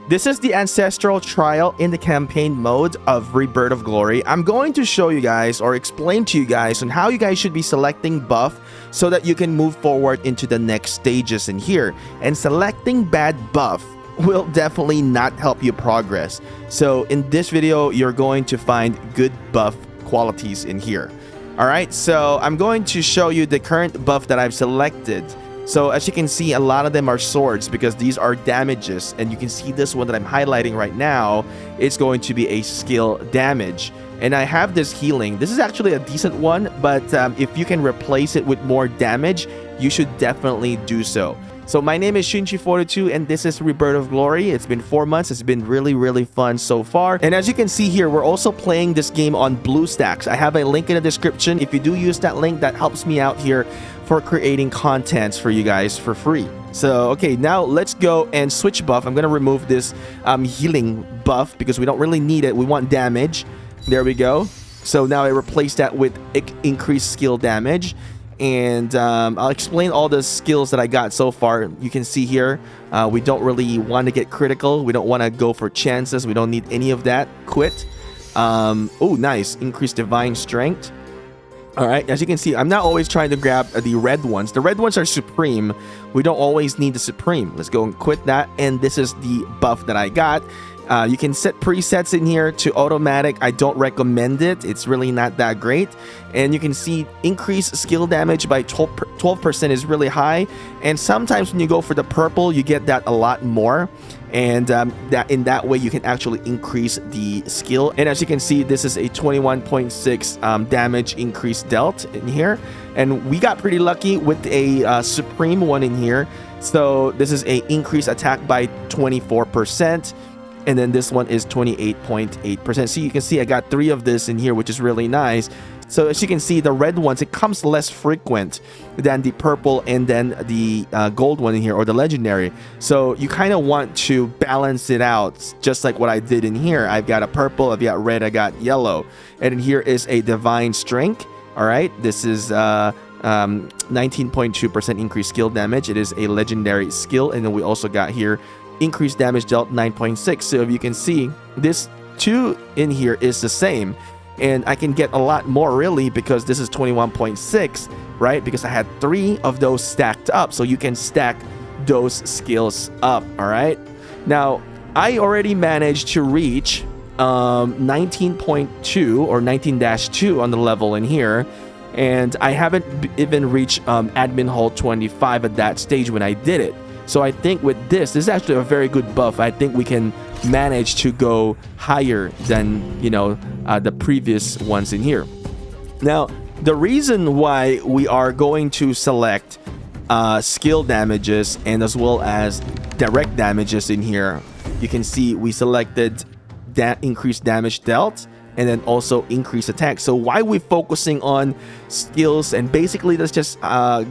This is the ancestral trial in the campaign mode of Rebirth of Glory. I'm going to show you guys or explain to you guys on how you guys should be selecting buff so that you can move forward into the next stages in here. And selecting bad buff will definitely not help you progress. So in this video, you're going to find good buff qualities in here. Alright, so I'm going to show you the current buff that I've selected. So as you can see, a lot of them are swords because these are damages, and you can see this one that I'm highlighting right now. It's going to be a skill damage, and I have this healing. This is actually a decent one, but if you can replace it with more damage, you should definitely do so. So my name is Shinchi42 and this is Rebirth of Glory. It's been 4 months. It's been really fun so far. And as you can see here, we're also playing this game on BlueStacks. I have a link in the description. If you do use that link, that helps me out here for creating contents for you guys for free. So, okay, now let's go and switch buff. I'm going to remove this healing buff because we don't really need it. We want damage. There we go. So now I replace that with increased skill damage. And I'll explain all the skills that I got so far. You can see here, we don't really want to get critical. We don't want to go for chances. We don't need any of that. Quit. Oh, nice. Increased divine strength. All right, as you can see, I'm not always trying to grab the red ones. The red ones are supreme. We don't always need the supreme. Let's go and quit that. And this is the buff that I got. You can set presets in here to automatic. I don't recommend it. It's really not that great. And you can see increased skill damage by 12% is really high. And sometimes when you go for the purple, you get that a lot more. And that in that way, you can actually increase the skill. And as you can see, this is a 21.6 damage increase dealt in here. And we got pretty lucky with a supreme one in here. So this is a increased attack by 24%. And then this one is 28.8%. So you can see I got 3 of this in here, which is really nice. So as you can see, the red ones, it comes less frequent than the purple and then the gold one in here, or the legendary. So you kind of want to balance it out, just like what I did in here. I've got a purple, I've got red, I got yellow. And in here is a divine strength. All right, this is 19.2% increased skill damage. It is a legendary skill. And then we also got here increased damage dealt 9.6. So if you can see, this 2 in here is the same, and I can get a lot more really because this is 21.6, right? Because I had 3 of those stacked up. So you can stack those skills up. All right, now I already managed to reach 19.2 or 19-2 on the level in here, and I haven't even reached admin hall 25 at that stage when I did it. So I think with this is actually a very good buff. I think we can manage to go higher than, you know, the previous ones in here. Now, the reason why we are going to select skill damages and as well as direct damages in here, you can see we selected that increased damage dealt and then also increase attack. So why are we focusing on skills? And basically let's just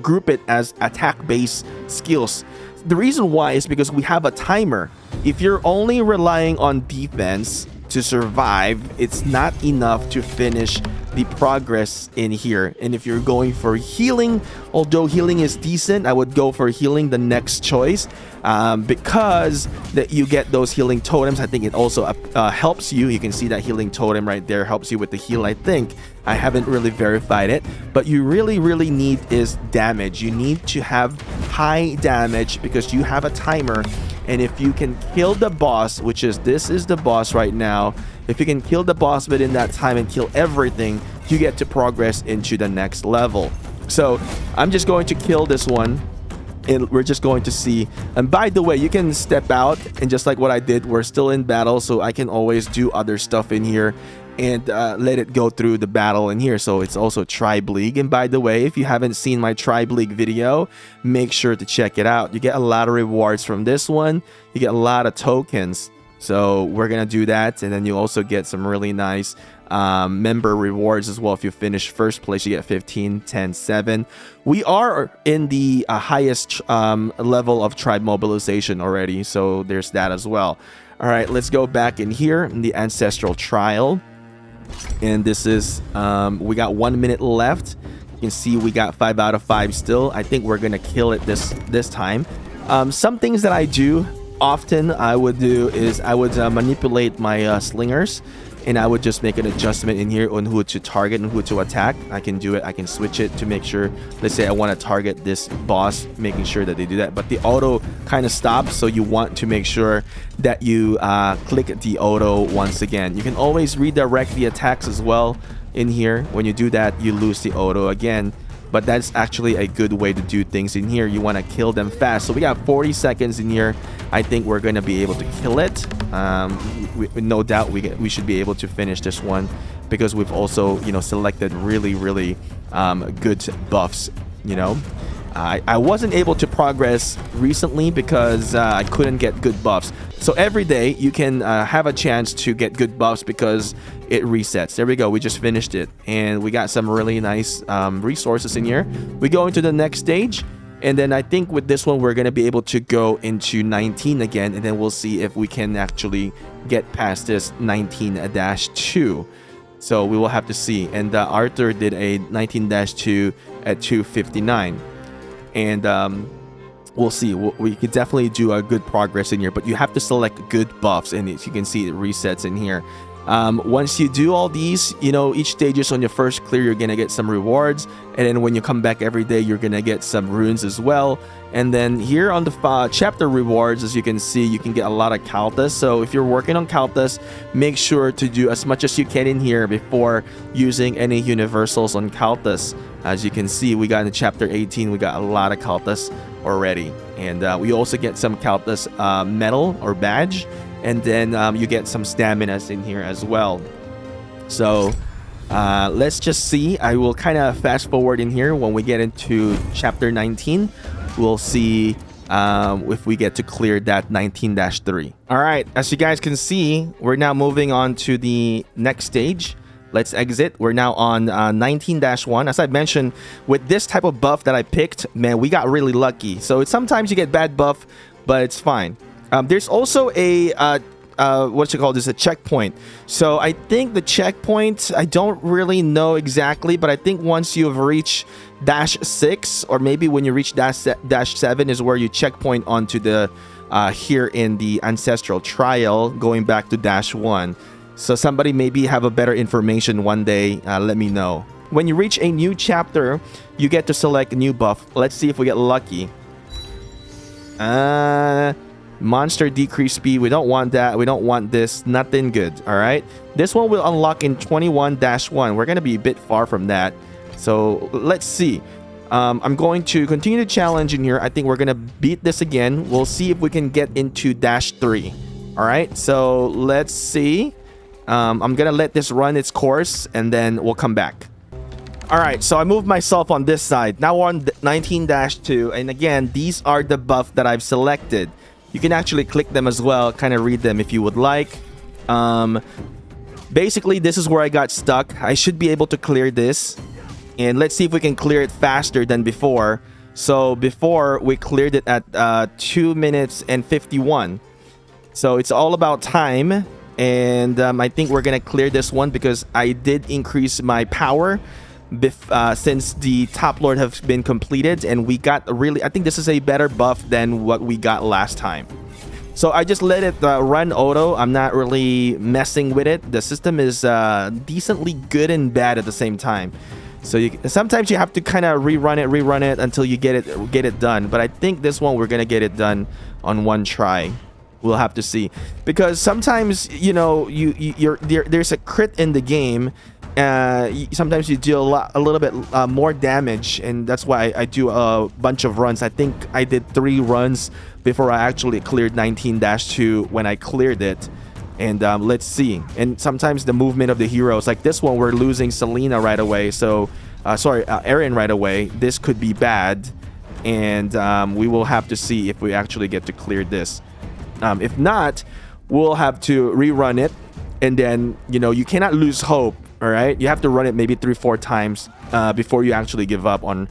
group it as attack-based skills. The reason why is because we have a timer. If you're only relying on defense to survive, it's not enough to finish the progress in here. And if you're going for healing, although healing is decent, I would go for healing the next choice because that you get those healing totems. I think it also helps you. You can see that healing totem right there helps you with the heal, I think. I haven't really verified it, but you really need is damage. You need to have high damage because you have a timer. And if you can kill the boss, which is this is the boss right now, if you can kill the boss within that time and kill everything, you get to progress into the next level. So I'm just going to kill this one and we're just going to see. And by the way, you can step out, and just like what I did, we're still in battle, so I can always do other stuff in here and let it go through the battle in here. So it's also Tribe League. And by the way, if you haven't seen my Tribe League video, make sure to check it out. You get a lot of rewards from this one. You get a lot of tokens. So we're gonna do that, and then you also get some really nice member rewards as well. If you finish first place, you get 15, 10, 7. We are in the highest level of tribe mobilization already, so there's that as well. All right, let's go back in here in the ancestral trial. And this is we got 1 minute left. You can see we got 5 out of 5 still. I think we're gonna kill it this time. Some things that I do often I would do is I would manipulate my slingers, and I would just make an adjustment in here on who to target and who to attack. I can do it. I can switch it to make sure, let's say I want to target this boss, making sure that they do that. But the auto kind of stops, so you want to make sure that you click the auto once again. You can always redirect the attacks as well in here. When you do that, you lose the auto again. But that's actually a good way to do things in here. You want to kill them fast. So we got 40 seconds in here. I think we're going to be able to kill it. No doubt we should be able to finish this one, because we've also, you know, selected really good buffs, you know. I wasn't able to progress recently because I couldn't get good buffs. So every day you can have a chance to get good buffs because it resets. There we go. We just finished it, and we got some really nice resources in here. We go into the next stage, and then I think with this one we're going to be able to go into 19 again, and then we'll see if we can actually get past this 19-2. So we will have to see. And Arthur did a 19-2 at 259. And we'll see. We could definitely do a good progress in here, but you have to select good buffs, and as you can see, it resets in here. Once you do all these, you know, each stage is on your first clear, you're gonna get some rewards, and then when you come back every day, you're gonna get some runes as well. And then here on the chapter rewards, as you can see, you can get a lot of Kaltas. So if you're working on Kaltas, make sure to do as much as you can in here before using any universals on Kaltas. As you can see, we got in chapter 18, we got a lot of Kaltas already. And we also get some Kaltas medal or badge. And then you get some staminas in here as well. So let's just see. I will kind of fast forward in here. When we get into chapter 19, we'll see if we get to clear that 19-3. All right, as you guys can see, we're now moving on to the next stage. Let's exit. We're now on 19-1. As I mentioned, with this type of buff that I picked, man, we got really lucky. So it's sometimes you get bad buff, but it's fine. There's also a what you call this, a checkpoint. So I think the checkpoint, I don't really know exactly, but I think once you've reached -6, or maybe when you reach -7 is where you checkpoint onto the here in the ancestral trial, going back to -1. So somebody maybe have a better information one day, let me know. When you reach a new chapter, you get to select a new buff. Let's see if we get lucky. Monster decrease speed. We don't want that. We don't want this. Nothing good. All right. This one will unlock in 21-1. We're going to be a bit far from that. So let's see. I'm going to continue the challenge in here. I think we're going to beat this again. We'll see if we can get into -3. All right. So let's see. I'm going to let this run its course, and then we'll come back. All right, so I moved myself on this side. Now we're on 19-2, and again, these are the buff that I've selected. You can actually click them as well, kind of read them if you would like. Basically, this is where I got stuck. I should be able to clear this, and let's see if we can clear it faster than before. So before, we cleared it at 2 minutes and 51. So it's all about time. And I think we're gonna clear this one because I did increase my power since the top lord have been completed, and we got really, I think this is a better buff than what we got last time. So I just let it run auto. I'm not really messing with it. The system is decently good and bad at the same time. So sometimes you have to kind of rerun it until you get it done. But I think this one we're gonna get it done on one try. We'll have to see, because sometimes, you know, there's a crit in the game. Sometimes you deal a little bit more damage, and that's why I do a bunch of runs. I think I did 3 runs before I actually cleared 19-2 when I cleared it. And let's see. And sometimes the movement of the heroes, like this one, we're losing Selena right away. So Aaron right away. This could be bad, and we will have to see if we actually get to clear this. If not, we'll have to rerun it, and then, you know, you cannot lose hope. All right, you have to run it maybe 3-4 times before you actually give up on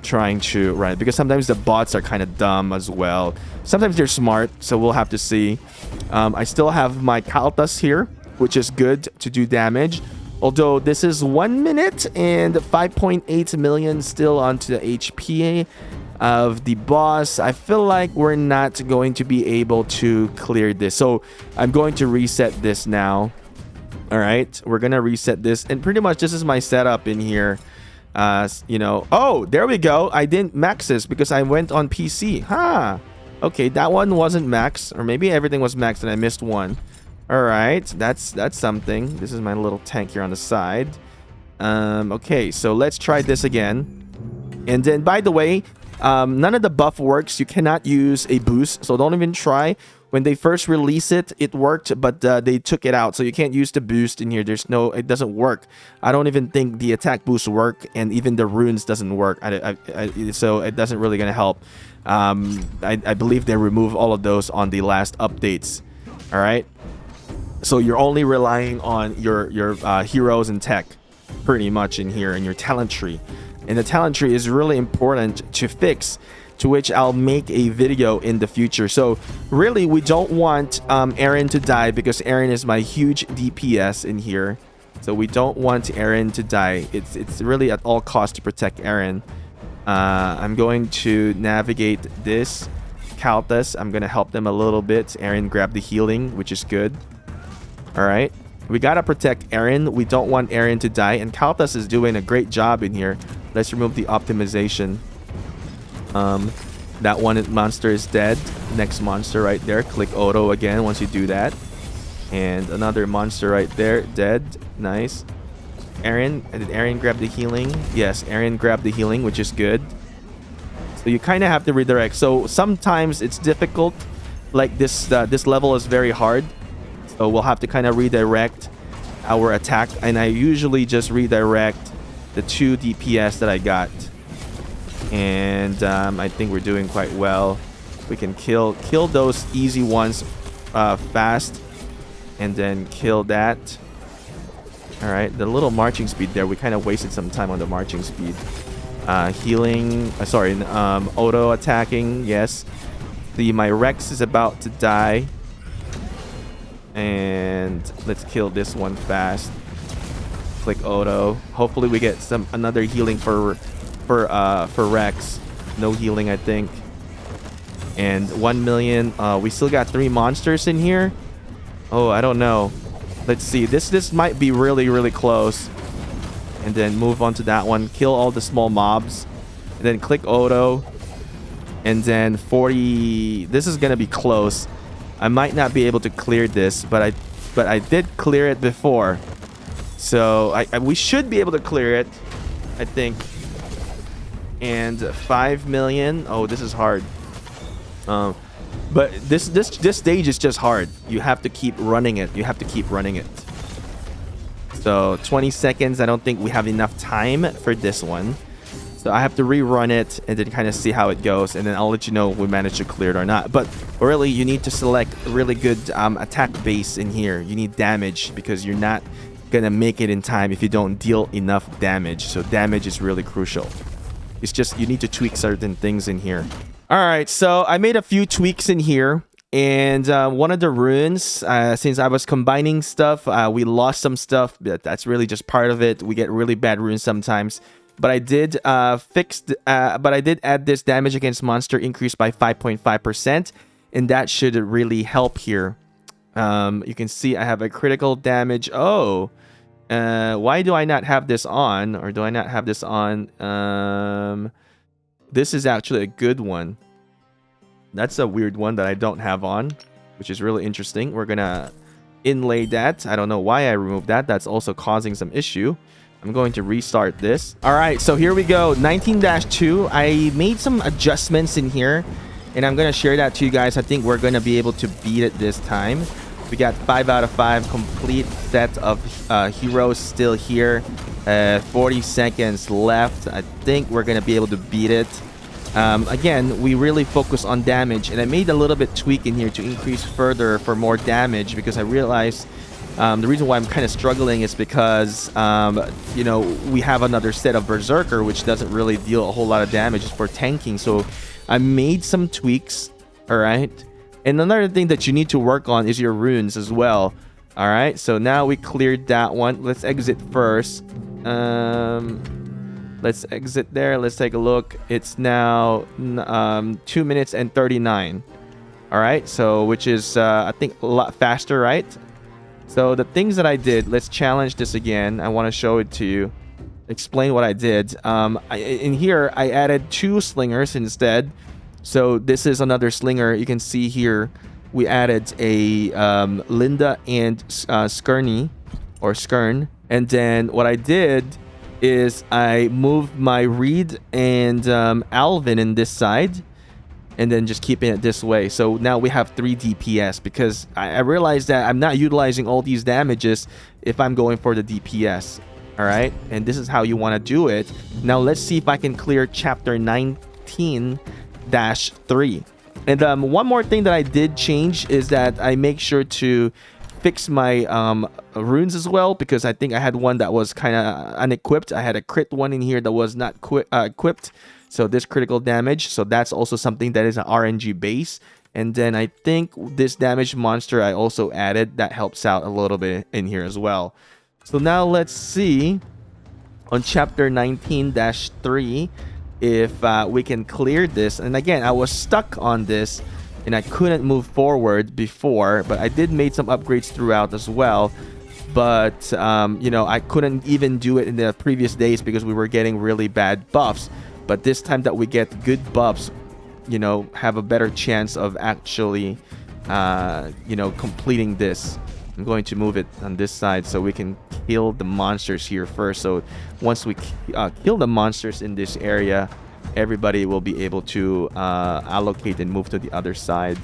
trying to run it, because sometimes the bots are kind of dumb as well. Sometimes they're smart, so we'll have to see. I still have my Kaltas here, which is good to do damage. Although this is 1 minute and 5.8 million still onto the HP. of the boss, I feel like we're not going to be able to clear this. So I'm going to reset this now. All right, we're gonna reset this, and pretty much this is my setup in here. You know, oh, there we go. I didn't max this because I went on PC. Okay, that one wasn't max, or maybe everything was maxed and I missed one. All right, that's something. This is my little tank here on the side. Okay, so let's try this again. And then, by the way, none of the buff works. You cannot use a boost, so don't even try. When they first released it, it worked, but they took it out, so you can't use the boost in here. It doesn't work. I don't even think the attack boosts work, and even the runes doesn't work. So it doesn't really gonna help. I believe they remove all of those on the last updates. All right, so you're only relying on your heroes and tech, pretty much in here, and your talent tree. And the talent tree is really important to fix, to which I'll make a video in the future. So really, we don't want Aaron to die, because Aaron is my huge DPS in here. So we don't want Aaron to die. It's really at all costs to protect Aaron. I'm going to navigate this Kalthus. I'm gonna help them a little bit. Aaron grabbed the healing, which is good. All right, we gotta protect Aaron. We don't want Aaron to die, and Kalthus is doing a great job in here. Let's remove the optimization. That one monster is dead. Next monster right there. Click auto again once you do that. And another monster right there, dead. Nice. Aaron, did Aaron grab the healing? Yes, Aaron grabbed the healing, which is good. So you kind of have to redirect. So sometimes it's difficult. Like this level is very hard. So we'll have to kind of redirect our attack. And I usually just redirect the 2 DPS that I got. And I think we're doing quite well. We can kill those easy ones fast, and then kill that. All right, the little marching speed there, we kind of wasted some time on the marching speed. Healing, auto attacking. Yes, my Rex is about to die, and let's kill this one fast. Click auto. Hopefully we get another healing for Rex. No healing, I think. And 1 million. We still got 3 monsters in here. Oh, I don't know. Let's see. This might be really, really close. And then move on to that one. Kill all the small mobs. And then click auto. And then 40. This is gonna be close. I might not be able to clear this, but I did clear it before. So we should be able to clear it, I think. And 5 million. Oh, this is hard. But this stage is just hard. You have to keep running it. So 20 seconds. I don't think we have enough time for this one. So I have to rerun it and then kind of see how it goes, and then I'll let you know if we manage to clear it or not. But really, you need to select a really good attack base in here. You need damage, because you're not gonna make it in time if you don't deal enough damage. So damage is really crucial. It's just you need to tweak certain things in here. All right, so I made a few tweaks in here, and one of the runes, since I was combining stuff, we lost some stuff. But that's really just part of it. We get really bad runes sometimes. But I did add this damage against monster increase by 5.5%, and that should really help here. You can see I have a critical damage. Oh. Why do I not have this on? Or do I not have this on? This is actually a good one. That's a weird one that I don't have on, which is really interesting. We're gonna inlay that. I don't know why I removed that. That's also causing some issue. I'm going to restart this. All right, so here we go. 19-2. I made some adjustments in here, and I'm gonna share that to you guys. I think we're gonna be able to beat it this time. We got 5 out of 5 complete set of heroes still here. 40 seconds left. I think we're gonna be able to beat it. Again, we really focus on damage, and I made a little bit tweak in here to increase further for more damage, because I realized the reason why I'm kind of struggling is because you know, we have another set of Berserker, which doesn't really deal a whole lot of damage. It's for tanking. So I made some tweaks. All right. And another thing that you need to work on is your runes as well. All right, so now we cleared that one. Let's exit first. Let's exit there. Let's take a look. It's now 2 minutes and 39. All right, so which is I think a lot faster, right? So the things that I did, let's challenge this again. I want to show it to you, explain what I did. In here I added 2 slingers instead. So this is another slinger. You can see here we added a Linda and Skirny or Skirn. And then what I did is I moved my Reed and Alvin in this side, and then just keeping it this way. So now we have 3 DPS because I realized that I'm not utilizing all these damages if I'm going for the DPS. All right, and this is how you want to do it. Now let's see if I can clear chapter 19-3. And one more thing that I did change is that I make sure to fix my runes as well, because I think I had one that was kind of unequipped. I had a crit one in here that was not equipped. So this critical damage, so that's also something that is an RNG base. And then I think this damage monster I also added, that helps out a little bit in here as well. So now let's see on chapter 19-3 if we can clear this. And again, I was stuck on this and I couldn't move forward before, but I did make some upgrades throughout as well. But you know, I couldn't even do it in the previous days because we were getting really bad buffs. But this time that we get good buffs, you know, have a better chance of actually, you know, completing this. I'm going to move it on this side so we can kill the monsters here first. So once we kill the monsters in this area, everybody will be able to allocate and move to the other side.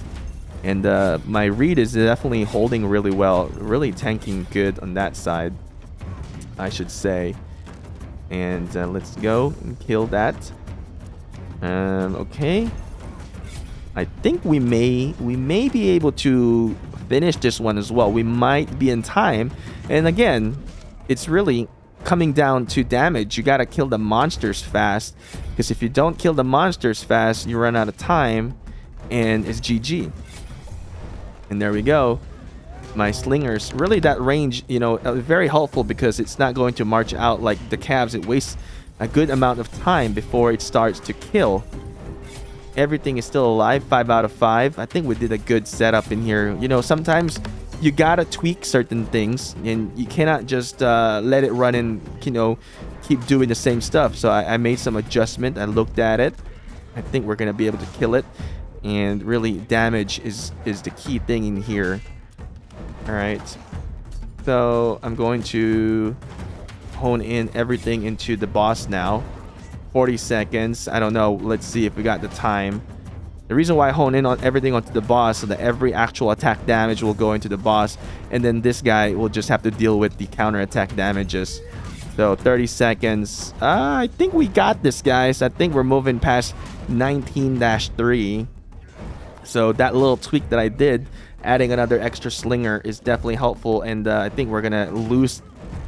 And my Reed is definitely holding really well, really tanking good on that side, I should say. And let's go and kill that. Okay, I think we may be able to finish this one as well. We might be in time. And again, it's really coming down to damage. You gotta kill the monsters fast, because if you don't kill the monsters fast, you run out of time and it's GG. And there we go. My slingers, really that range, you know, very helpful because it's not going to march out like the calves. It wastes a good amount of time before it starts to kill. Everything is still alive. 5 out of 5. I think we did a good setup in here. You know, sometimes you gotta tweak certain things and you cannot just let it run and, you know, keep doing the same stuff. So I made some adjustment. I looked at it. I think we're gonna be able to kill it. And really damage is the key thing in here. All right, so I'm going to hone in everything into the boss now. 40 seconds. I don't know. Let's see if we got the time. The reason why I hone in on everything onto the boss so that every actual attack damage will go into the boss, and then this guy will just have to deal with the counter attack damages. So 30 seconds. I think we got this, guys. I think we're moving past 19-3. So that little tweak that I did, adding another extra slinger, is definitely helpful. And I think we're gonna lose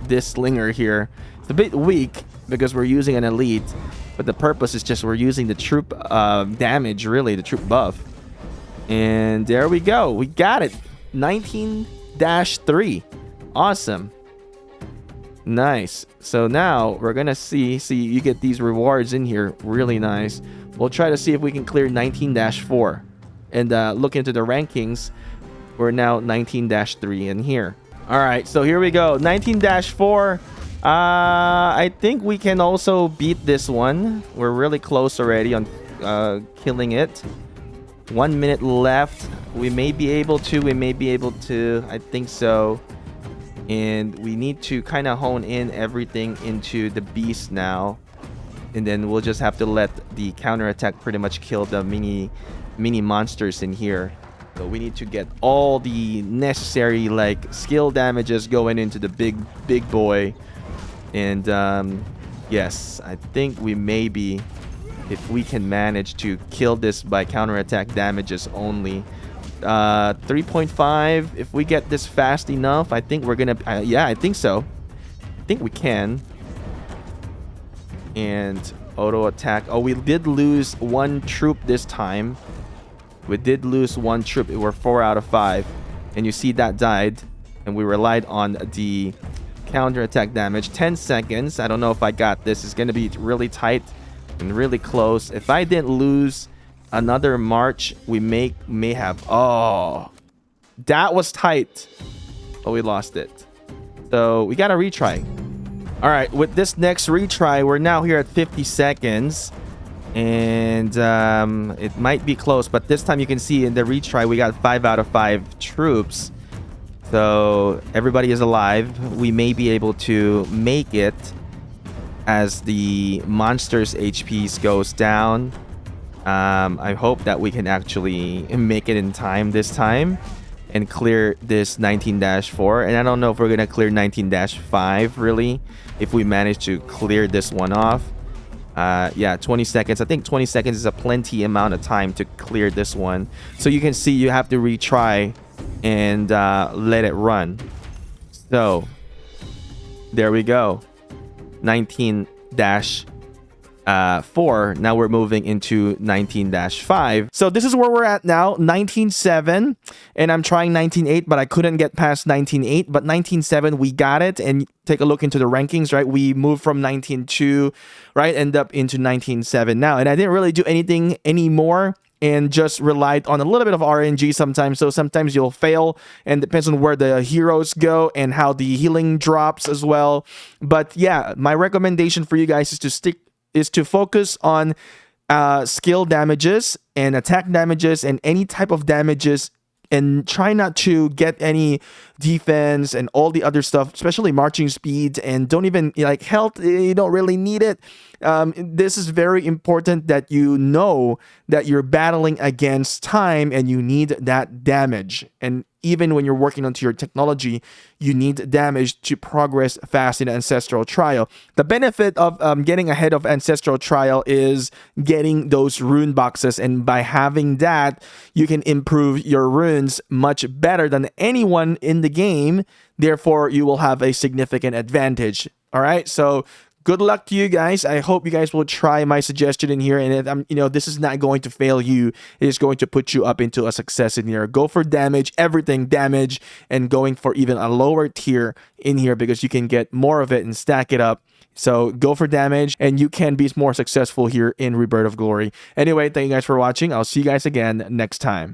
this slinger here. It's a bit weak because we're using an elite, but the purpose is just we're using the troop damage, really, the troop buff. And there we go. We got it. 19-3. Awesome. Nice. So now we're gonna see you get these rewards in here. Really nice. We'll try to see if we can clear 19-4. And look into the rankings. We're now 19-3 in here. All right, so here we go. 19-4. I think we can also beat this one. We're really close already on killing it. 1 minute left. We may be able to. I think so. And we need to kind of hone in everything into the beast now. And then we'll just have to let the counterattack pretty much kill the mini monsters in here. So we need to get all the necessary like skill damages going into the big boy. And yes, I think we may be, if we can manage to kill this by counterattack damages only. 3.5. If we get this fast enough, I think we're gonna yeah, I think so. I think we can. And auto attack. Oh, we did lose one troop this time. We did lose one troop. We're 4 out of 5. And you see that died. And we relied on the counterattack damage. 10 seconds. I don't know if I got this. It's going to be really tight and really close. If I didn't lose another march, we may have... Oh, that was tight. But we lost it. So we got to retry. All right, with this next retry, we're now here at 50 seconds. And it might be close, but this time you can see in the retry, we got 5 out of 5 troops. So everybody is alive. We may be able to make it as the monster's HPs goes down. I hope that we can actually make it in time this time and clear this 19-4. And I don't know if we're going to clear 19-5 really, if we manage to clear this one off. Yeah, 20 seconds. I think 20 seconds is a plenty amount of time to clear this one. So you can see you have to retry and let it run. So there we go. 19-4. Now we're moving into 19-5. So this is where we're at now, 19-7, and I'm trying 19-8, but I couldn't get past 19-8. But 19-7, we got it. And take a look into the rankings, right? We moved from 19-2, right, end up into 19-7 now. And I didn't really do anything anymore, and just relied on a little bit of RNG sometimes. So sometimes you'll fail, and depends on where the heroes go and how the healing drops as well. But yeah, my recommendation for you guys is to focus on skill damages and attack damages and any type of damages, and try not to get any defense and all the other stuff, especially marching speed, and don't even like health. You don't really need it. This is very important that you know that you're battling against time and you need that damage. And even when you're working onto your technology, you need damage to progress fast in Ancestral Trial. The benefit of getting ahead of Ancestral Trial is getting those rune boxes, and by having that, you can improve your runes much better than anyone in the game. Therefore, you will have a significant advantage. All right, so good luck to you guys. I hope you guys will try my suggestion in here, and this is not going to fail you. It is going to put you up into a success in here. Go for damage, everything damage, and going for even a lower tier in here because you can get more of it and stack it up. So go for damage, and you can be more successful here in Rebirth of Glory. Anyway, thank you guys for watching. I'll see you guys again next time.